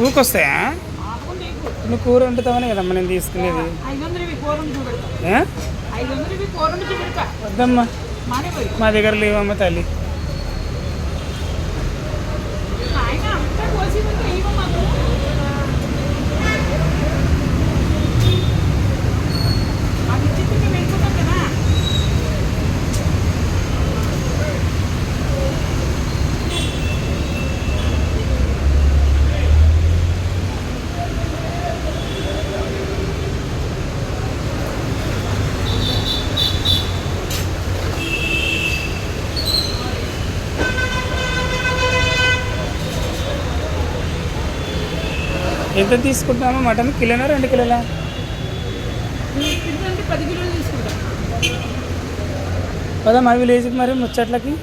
ఊకొస్తాయా? నువ్వు కూర వండుతావనే కదమ్మా నేను తీసుకునేది. వద్దమ్మా, మా దగ్గర లేవమ్మా తల్లి. ఎంత తీసుకుంటున్నామో మటన్? కిలోనా 2 కిలోలా? 10 కిలోలు తీసుకుంటాం. పదా మా విలేజ్కి మరి ముచ్చట్లకి.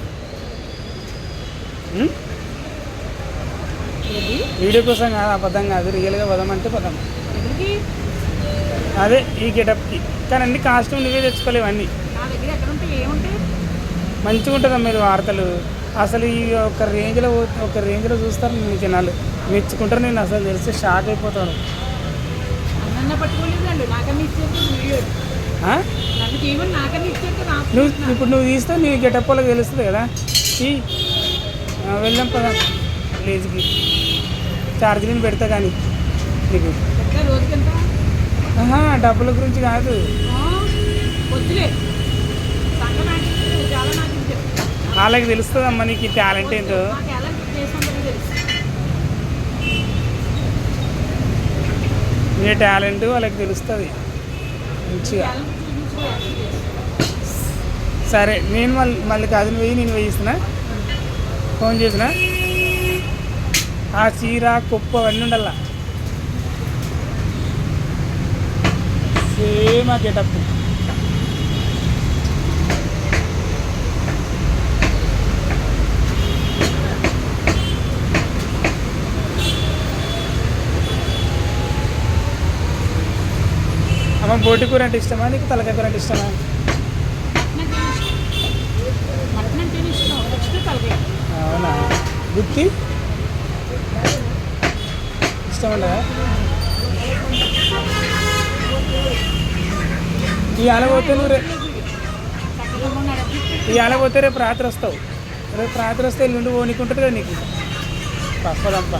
వీడియో కోసం కాదు, అబద్ధం కాదు, రియల్గా పదమంటే పదం. అదే ఈ గెటప్కి. కానీ అన్ని కాస్ట్యూమ్ నువ్వే తెచ్చుకోలేవు అన్నీ. మంచిగా ఉంటుందా మీరు వార్తలు? అసలు ఈ ఒక రేంజ్లో చూస్తారు నేను, జనాలు మెచ్చుకుంటారు. నేను అసలు తెలిసి షాక్ అయిపోతాను. నువ్వు తీస్తే నీ గెటప్ వాళ్ళకి తెలుస్తుంది కదా. వెళ్ళాం పదా విలేజ్కి, ఛార్జీలను పెడతా కానీ నీకు. డబ్బుల గురించి కాదు, వాళ్ళకి తెలుస్తుందమ్మా నీకు టాలెంట్ ఏంటో. నీ టాలెంట్ వాళ్ళకి తెలుస్తుంది మంచిగా. సరే, నేను మళ్ళీ కాదు నేను వేయిస్తున్నా, ఫోన్ చేసిన. ఆ చీర కుప్ప అవన్నీ ఉండాల సేమ్ ఆ గెటప్. అమ్మ, బోటి కూర అంటే ఇష్టమా నీకు? తలకాయ కూర అంటే ఇష్టమా? అవునా? గుత్తి ఇష్టం ఉండదా? ఇవాళ పోతే రేపు రాత్రి వస్తావు. రేపు రాత్రి వస్తే ఎల్లుండి పోనీకుంటుంది కదా నీకు. పప్పదంప.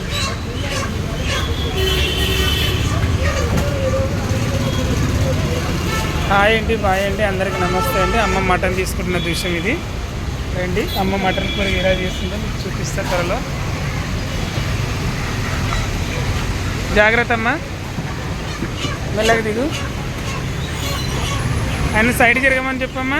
హాయ్ అండి, బాయ్ అండి, అందరికీ నమస్తే అండి. అమ్మ మటన్ తీసుకుంటున్న దృశ్యం ఇది. రండి, అమ్మ మటన్ కూర ఎలా చేస్తుందో మీకు చూపిస్తా త్వరలో. జాగ్రత్త అమ్మా, మెల్లగా దిగు. ఆయన సైడ్ జరగమని చెప్పమ్మా.